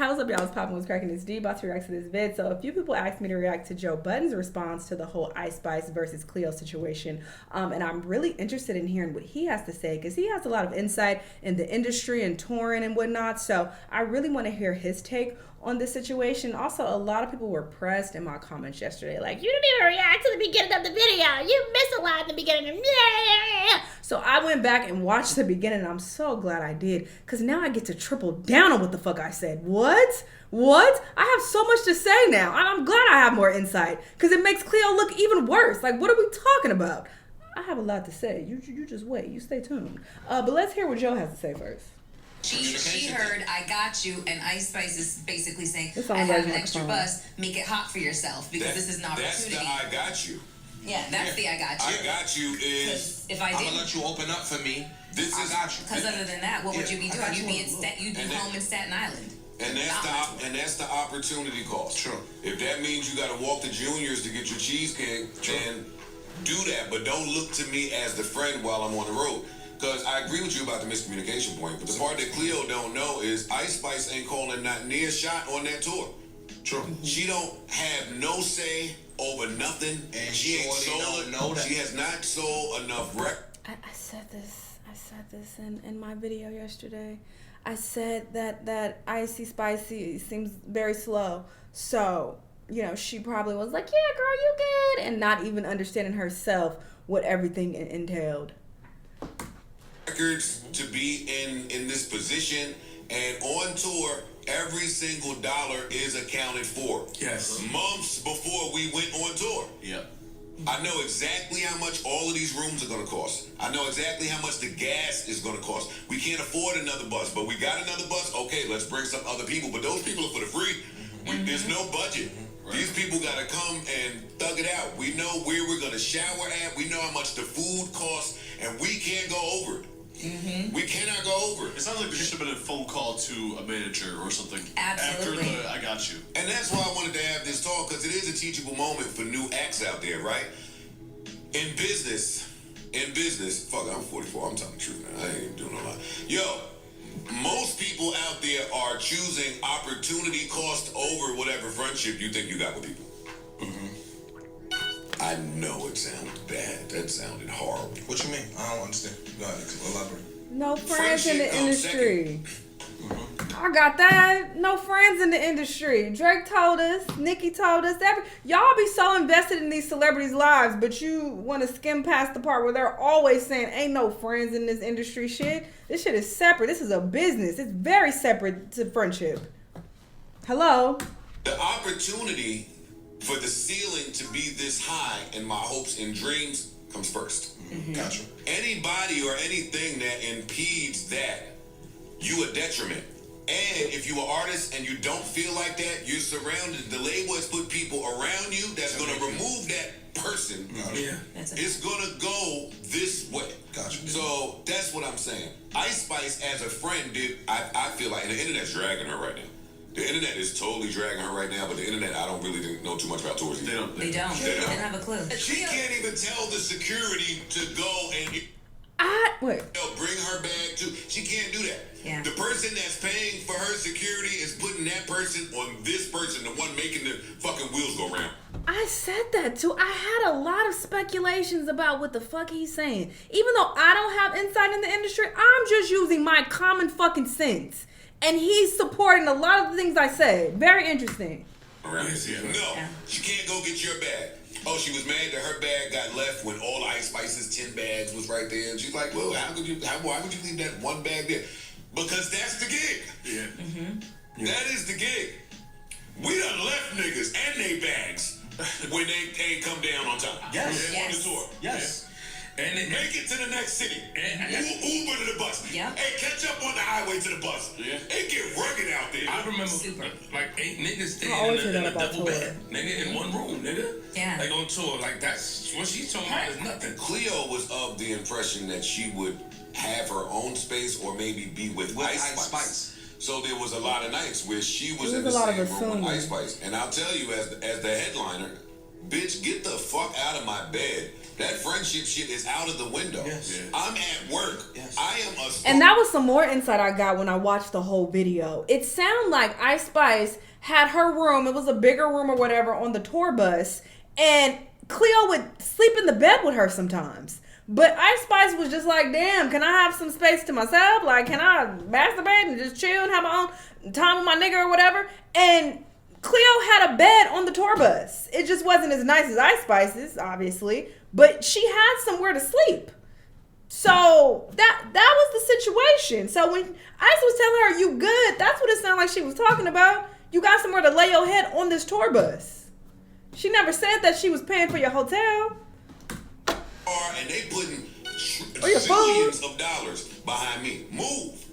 How's up, y'all? It's Poppin' was cracking this D. About to react to this vid. So a few people asked me to react to Joe Budden's response to the whole Ice Spice versus Cleo situation. And I'm really interested in hearing what he has to say because he has a lot of insight in the industry and touring and whatnot. So I really want to hear his take on this situation. Also, a lot of people were pressed in my comments yesterday, like, you didn't even react to the beginning of the video. You missed a lot in the beginning. So I went back and watched the beginning, and I'm so glad I did, because now I get to triple down on what the fuck I said. What? I have so much to say now. I'm glad I have more insight, because it makes Cleo look even worse. Like, what are we talking about? I have a lot to say. You just wait. You stay tuned. But let's hear what Joe has to say first. She heard I got you, and Ice Spice is basically saying I have an extra bus, make it hot for yourself because this is an opportunity. That's the I got you. Yeah, that's the I got you. I got you is if I didn't, I'm gonna let you open up for me. This is I got you. Because other than that, what would you be doing? You'd be home in Staten Island. And that's the opportunity cost. True. If that means you got to walk to Junior's to get your cheesecake, then do that. But don't look to me as the friend while I'm on the road. Because I agree with you about the miscommunication point, but the part that Cleo don't know is Ice Spice ain't calling not near shot on that tour. True. She don't have no say over nothing, and she ain't sold. She has not sold enough records. I said this in my video yesterday. I said that Icy Spicy seems very slow. So, you know, she probably was like, yeah, girl, you good, and not even understanding herself what everything entailed. Records to be in this position, and on tour every single dollar is accounted for. Yes. Months before we went on tour. Yep. I know exactly how much all of these rooms are going to cost. I know exactly how much the gas is going to cost. We can't afford another bus, but we got another bus. Okay, let's bring some other people, but those people are for the free. There's no budget. Right. These people got to come and thug it out. We know where we're going to shower at. We know how much the food costs, and we can't go over it. We cannot go over it. It sounds like there should have been a phone call to a manager or something. Absolutely. After the I got you. And that's why I wanted to have this talk, because it is a teachable moment for new acts out there, right? In business, fuck it, I'm 44, I'm telling the truth, man. I ain't even doing a lot. Yo, most people out there are choosing opportunity cost over whatever friendship you think you got with people. I know it sounded bad. That sounded horrible. What you mean? I don't understand. Go ahead, elaborate. No friends in the industry. I got that. No friends in the industry. Drake told us. Nicki told us. Y'all be so invested in these celebrities' lives, but you want to skim past the part where they're always saying, ain't no friends in this industry shit. This shit is separate. This is a business. It's very separate to friendship. Hello? The opportunity for the ceiling to be this high in my hopes and dreams comes first. Gotcha. Anybody or anything that impedes that, you a detriment. And if you are an artist and you don't feel like that, you're surrounded. The label has put people around you that's going to remove that person. Yeah. It's going to go this way. Gotcha. So that's what I'm saying. Ice Spice as a friend I feel like, and the internet's dragging her right now. The internet is totally dragging her right now, but the internet, I don't really know too much about tours. They don't have a clue. She can't even tell the security to go and wait. bring her bag too. She can't do that. Yeah. The person that's paying for her security is putting that person on this person, the one making the fucking wheels go round. I said that too. I had a lot of speculations about what the fuck he's saying. Even though I don't have insight in the industry, I'm just using my common fucking sense. And he's supporting a lot of the things I said. Very interesting. No, she can't go get your bag. Oh, she was mad that her bag got left when all Ice Spice's 10 bags was right there. And she's like, well, why would you leave that one bag there? Because that's the gig. Yeah. That is the gig. We done left niggas and they bags when they ain't come down on time. Yes. On the tour. Yes. And then make it to the next city. Uber to the bus. Yep. Hey, catch up on the highway to the bus. Yeah. It get rugged out there. I remember like 8 niggas staying in a double bed, nigga, in one room, nigga. Yeah. Like on tour, like that's what she's talking about is nothing. Cleo was of the impression that she would have her own space or maybe be with Ice Spice. So there was a lot of nights where she was in the same room with Ice Spice. And I'll tell you, as the headliner, bitch, get the fuck out of my bed. That friendship shit is out of the window. Yes. Yeah. I'm at work. Yes. I am a star. And that was some more insight I got when I watched the whole video. It sounded like Ice Spice had her room. It was a bigger room or whatever on the tour bus. And Cleo would sleep in the bed with her sometimes. But Ice Spice was just like, damn, can I have some space to myself? Like, can I masturbate and just chill and have my own time with my nigga or whatever? And Cleo had a bed on the tour bus. It just wasn't as nice as Ice Spice's, obviously. But she had somewhere to sleep. So that was the situation. So when Ice was telling her, you good, that's what it sounded like she was talking about. You got somewhere to lay your head on this tour bus. She never said that she was paying for your hotel. And they putting your zillions of dollars behind me. Move.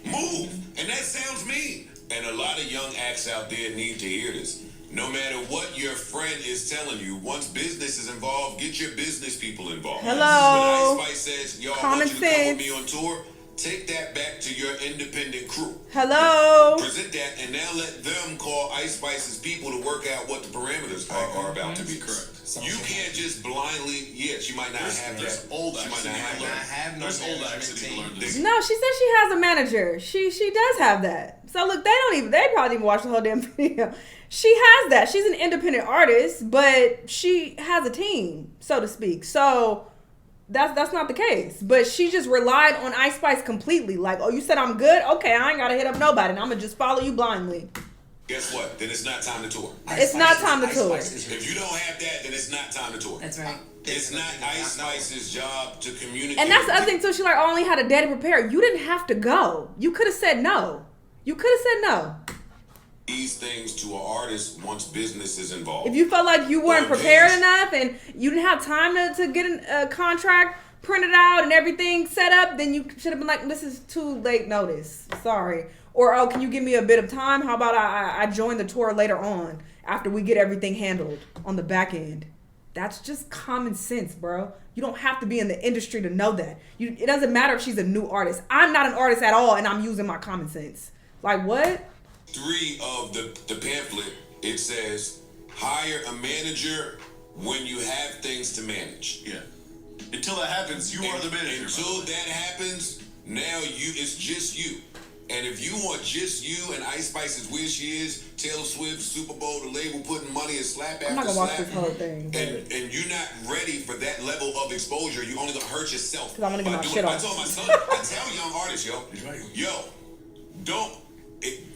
And that sounds mean. And a lot of young acts out there need to hear this. No matter what your friend is telling you, once business is involved, get your business people involved. Hello. When Ice Spice says, y'all Common want you to come with sense. me on tour, take that back to your independent crew. Hello. Present that, and now let them call Ice Spice's people to work out what the parameters are about to be. Correct. You can't just blindly, she might not have There's that. old She acts might not that have that. There's old acts that need to learn this. No, she said she has a manager. She does have that. So look, they probably even watch the whole damn video. She has that. She's an independent artist, but she has a team, so to speak. So that's not the case. But she just relied on Ice Spice completely. Like, oh, you said I'm good? Okay, I ain't gotta hit up nobody. And I'm gonna just follow you blindly. Guess what? Then it's not time to tour. It's not time to tour. If you don't have that, then it's not time to tour. That's right. It's not Ice Spice's job to communicate. And that's the other thing too. She like only had a day to prepare. You didn't have to go. You could have said no. These things to an artist once business is involved. If you felt like you weren't prepared enough and you didn't have time to get a contract printed out and everything set up, then you should have been like, this is too late notice. Sorry. Or, oh, can you give me a bit of time? How about I join the tour later on after we get everything handled on the back end? That's just common sense, bro. You don't have to be in the industry to know that. It doesn't matter if she's a new artist. I'm not an artist at all, and I'm using my common sense. Like, what? 3 of the pamphlet, it says, hire a manager when you have things to manage. Yeah. Until that happens, you are the manager. Until that happens, now it's just you. And if you want just you and Ice Spice is where she is, Taylor Swift, Super Bowl, the label putting money and slap after slap. I'm not gonna watch this whole thing. And you're not ready for that level of exposure. You're only gonna hurt yourself. Because I'm gonna get my shit off. I told my son, I tell young artists,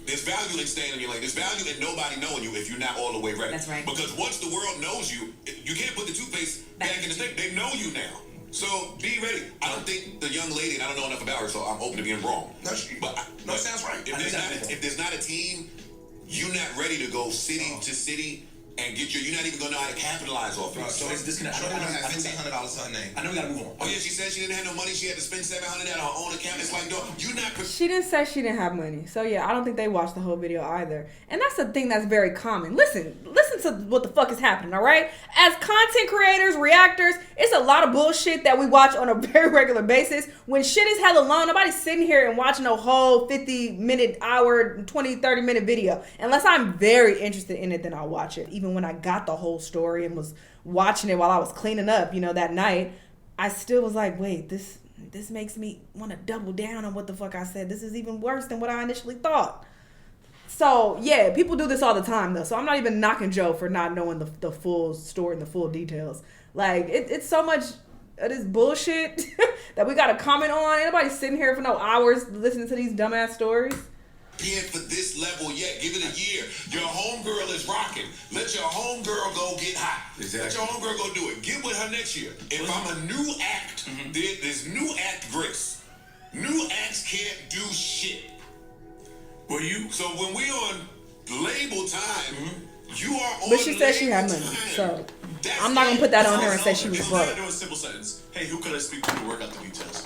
there's value in staying in your lane. There's value in nobody knowing you if you're not all the way ready. That's right. Because once the world knows you, you can't put the toothpaste back in the thing. They know you now. So be ready. I don't think the young lady, and I don't know enough about her, so I'm open to being wrong. No, it sounds right. If there's not a team, you're not ready to go city to city and you're not even gonna know how to capitalize off it. So it's disconnect. I know we have $1,500 to her name. I know we gotta move on. Oh yeah, she said she didn't have no money. She had to spend $700 at her own account. It's like, no, you're not. She didn't say she didn't have money. So yeah, I don't think they watched the whole video either. And that's the thing that's very common. Listen to what the fuck is happening, all right? As content creators, reactors, it's a lot of bullshit that we watch on a very regular basis. When shit is hella long, nobody's sitting here and watching a whole 50-minute, hour, 20, 30-minute video. Unless I'm very interested in it, then I'll watch it. Even when I got the whole story and was watching it while I was cleaning up, that night, I still was like, wait, this makes me want to double down on what the fuck I said. This is even worse than what I initially thought. So, yeah, people do this all the time, though. So I'm not even knocking Joe for not knowing the full story and the full details. Like, it's so much of this bullshit that we got to comment on. Ain't nobody sitting here for no hours listening to these dumbass stories. For this level yet. Give it a year. Your homegirl is rocking. Let your homegirl go get hot. Exactly. Let your homegirl go do it. Get with her next year. If I'm a new act, there's new act grace. New acts can't do shit. So when we on label time, you are on. But she said she had money, so I'm not gonna put that on her and say she was broke. Do a simple sentence. Hey, who could I speak to work out the details?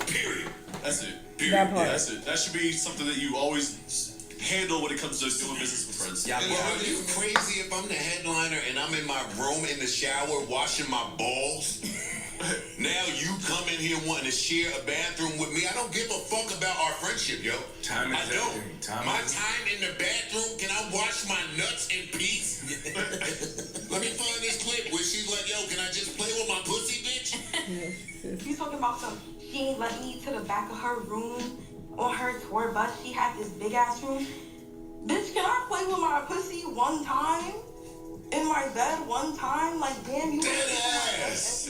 Period. That's it. Period. That part. Yeah, that's it. That should be something that you always handle when it comes to doing business with friends. Yeah, Are you crazy if I'm the headliner and I'm in my room in the shower washing my balls? Now you come in here wanting to share a bathroom with me. I don't give a fuck about our friendship, yo. Time is I don't. everything. My time in the bathroom, can I wash my nuts in peace? Let me find this clip where she's like, yo, can I just play with my pussy about some, she ain't let me to the back of her room on her tour bus. She had this big ass room. Bitch, can I play with my pussy one time? In my bed one time? Like, damn, you that's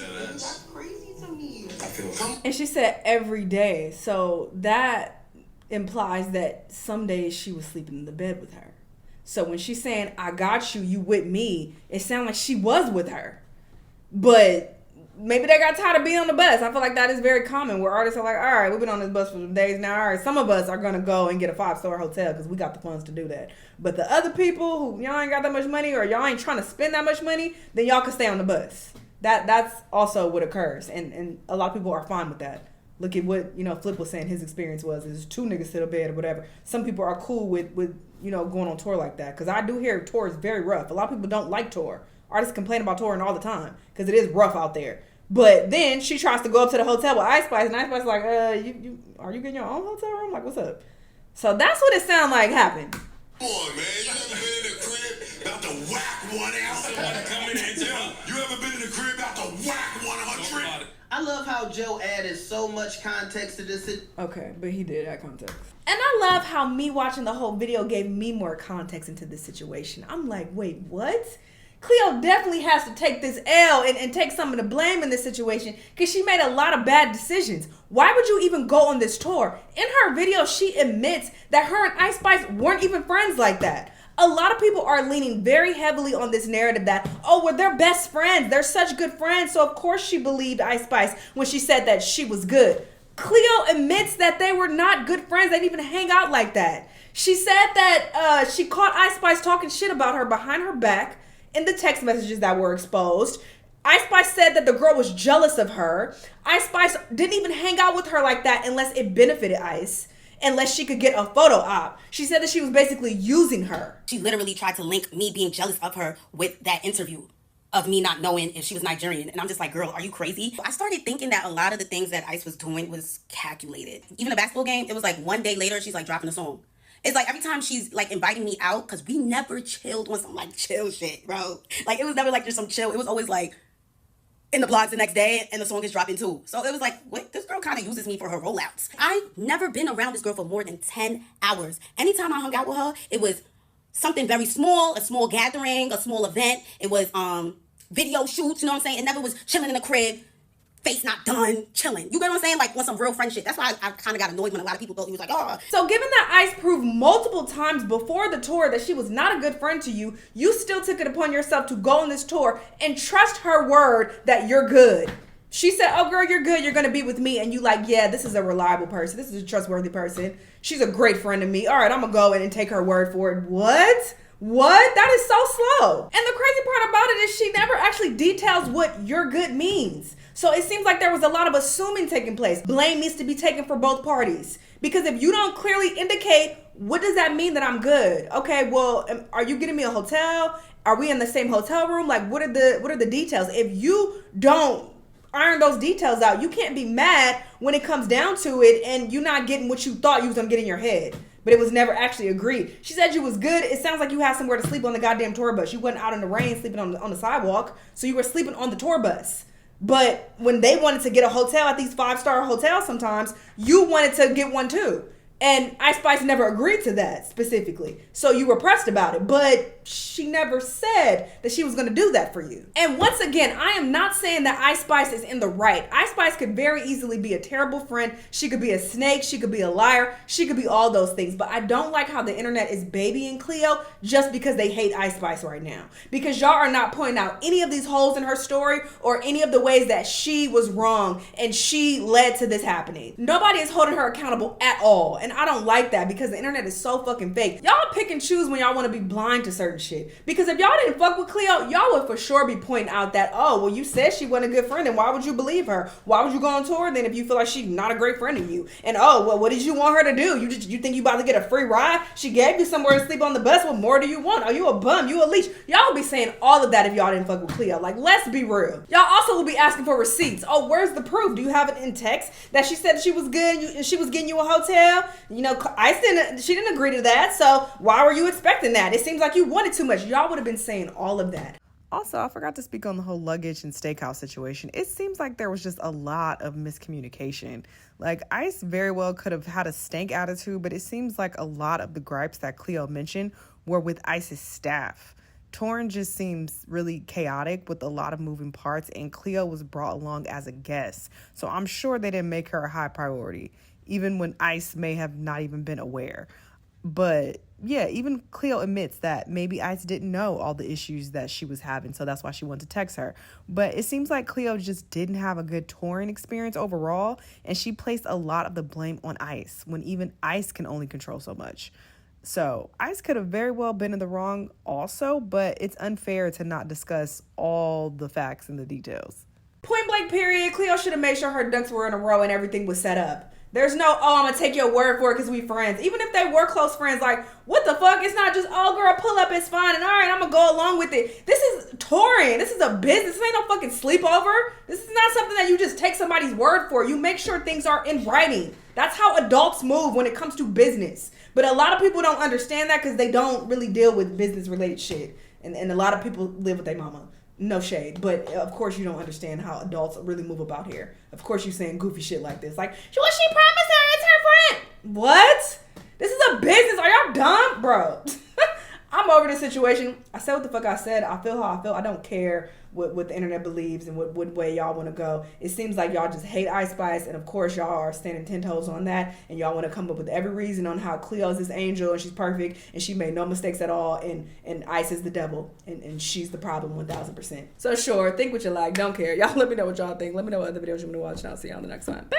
crazy to me. I feel. And she said every day. So that implies that some days she was sleeping in the bed with her. So when she's saying, I got you, you with me, it sounds like she was with her. But maybe they got tired of being on the bus. I feel like that is very common where artists are like, all right, we've been on this bus for some days now. All right, some of us are going to go and get a 5-star hotel because we got the funds to do that. But the other people who y'all ain't got that much money or y'all ain't trying to spend that much money, then y'all can stay on the bus. That's also what occurs. And a lot of people are fine with that. Look at what, Flip was saying his experience was. There's 2 niggas to the bed or whatever. Some people are cool with going on tour like that. Because I do hear tour is very rough. A lot of people don't like tour. Artists complain about touring all the time because it is rough out there. But then she tries to go up to the hotel with Ice Spice, and Ice Spice is like, you are you getting your own hotel room? Like, what's up? So that's what it sounded like happened. Come on, man. You ever been in the crib about to whack one out? Somebody come in and tell. You ever been in the crib about to whack one on her trip? I love how Joe added so much context to this. Okay, but he did add context. And I love how me watching the whole video gave me more context into this situation. I'm like, wait, what? Cleo definitely has to take this L and take some of the blame in this situation because she made a lot of bad decisions. Why would you even go on this tour? In her video, she admits that her and Ice Spice weren't even friends like that. A lot of people are leaning very heavily on this narrative that, oh, well, they're best friends. They're such good friends. So, of course, she believed Ice Spice when she said that she was good. Cleo admits that they were not good friends. They didn't even hang out like that. She said that she caught Ice Spice talking shit about her behind her back in the text messages that were exposed. Ice Spice said that the girl was jealous of her. Ice Spice didn't even hang out with her like that unless it benefited Ice. Unless she could get a photo op. She said that she was basically using her. She literally tried to link me being jealous of her with that interview of me not knowing if she was Nigerian. And I'm just like, girl, are you crazy? I started thinking that a lot of the things that Ice was doing was calculated. Even a basketball game, it was like one day later, she's like dropping a song. It's like every time she's like inviting me out, because we never chilled on some like chill shit, bro. Like it was never like just some chill. It was always like in the blogs the next day and the song is dropping too. So it was like, wait, this girl kind of uses me for her rollouts. I've never been around this girl for more than 10 hours. Anytime I hung out with her, it was something very small, a small gathering, a small event. It was video shoots, you know what I'm saying? It never was chilling in the crib, face not done, chilling. You get what I'm saying? Like, want some real friendship. That's why I kind of got annoyed when a lot of people thought he was like, oh. So given that Ice proved multiple times before the tour that she was not a good friend to you, you still took it upon yourself to go on this tour and trust her word that you're good. She said, oh girl, you're good. You're going to be with me. And you like, yeah, this is a reliable person. This is a trustworthy person. She's a great friend to me. All right, I'm going to go in and take her word for it. What? That is so slow. And the crazy part about it is she never actually details what you're good means. So it seems like there was a lot of assuming taking place. Blame needs to be taken for both parties. Because if you don't clearly indicate, what does that mean that I'm good? Okay, well, are you getting me a hotel? Are we in the same hotel room? Like, what are the details? If you don't iron those details out, you can't be mad when it comes down to it and you're not getting what you thought you was gonna get in your head. But it was never actually agreed. She said you was good. It sounds like you had somewhere to sleep on the goddamn tour bus. You wasn't out in the rain sleeping on the sidewalk. So you were sleeping on the tour bus. But when they wanted to get a hotel at these 5-star hotels sometimes, you wanted to get one too. And Ice Spice never agreed to that specifically. So you were pressed about it. But she never said that she was going to do that for you. And once again, I am not saying that Ice Spice is in the right. Ice Spice could very easily be a terrible friend. She could be a snake. She could be a liar. She could be all those things. But I don't like how the internet is babying Cleo just because they hate Ice Spice right now. Because y'all are not pointing out any of these holes in her story or any of the ways that she was wrong and she led to this happening. Nobody is holding her accountable at all. And I don't like that because the internet is so fucking fake. Y'all pick and choose when y'all want to be blind to certain shit. Because if y'all didn't fuck with Cleo, y'all would for sure be pointing out that, oh, well, you said she wasn't a good friend, and why would you believe her? Why would you go on tour then if you feel like she's not a great friend to you? And oh, well, what did you want her to do? You think you about to get a free ride? She gave you somewhere to sleep on the bus. What more do you want? Are you a bum? You a leech? Y'all would be saying all of that if y'all didn't fuck with Cleo. Like, let's be real. Y'all also will be asking for receipts. Oh, where's the proof? Do you have it in text that she said she was good and she was getting you a hotel? You know, she didn't agree to that, so why were you expecting that? It seems like you wanted too much. Y'all would have been saying all of that. Also, I forgot to speak on the whole luggage and steakhouse situation. It seems like there was just a lot of miscommunication. Like, Ice very well could have had a stank attitude, but it seems like a lot of the gripes that Cleo mentioned were with Ice's staff. Torrin just seems really chaotic with a lot of moving parts, and Cleo was brought along as a guest. So I'm sure they didn't make her a high priority, even when Ice may have not even been aware. But yeah, even Cleo admits that maybe Ice didn't know all the issues that she was having, so that's why she wanted to text her. But it seems like Cleo just didn't have a good touring experience overall, and she placed a lot of the blame on Ice, when even Ice can only control so much. So Ice could have very well been in the wrong also, but it's unfair to not discuss all the facts and the details. Point blank period, Cleo should have made sure her ducks were in a row and everything was set up. There's no, I'm going to take your word for it because we friends. Even if they were close friends, like, what the fuck? It's not just, girl, pull up, it's fine. And all right, I'm going to go along with it. This is touring. This is a business. This ain't no fucking sleepover. This is not something that you just take somebody's word for. You make sure things are in writing. That's how adults move when it comes to business. But a lot of people don't understand that because they don't really deal with business-related shit. And a lot of people live with their mama. No shade, but of course you don't understand how adults really move about here. Of course you're saying goofy shit like this. Like, what she promised her, it's her friend. What? This is a business. Are y'all dumb? Bro, I'm over this situation. I said what the fuck I said. I feel how I feel. I don't care what the internet believes and what way y'all want to go. It seems like y'all just hate Ice Spice, and of course y'all are standing 10 toes on that, and y'all want to come up with every reason on how Cleo's this angel and she's perfect and she made no mistakes at all, and Ice is the devil and she's the problem 1000%. So sure, think what you like, don't care. Y'all let me know what y'all think. Let me know what other videos you want to watch, and I'll see you on the next one. Bye.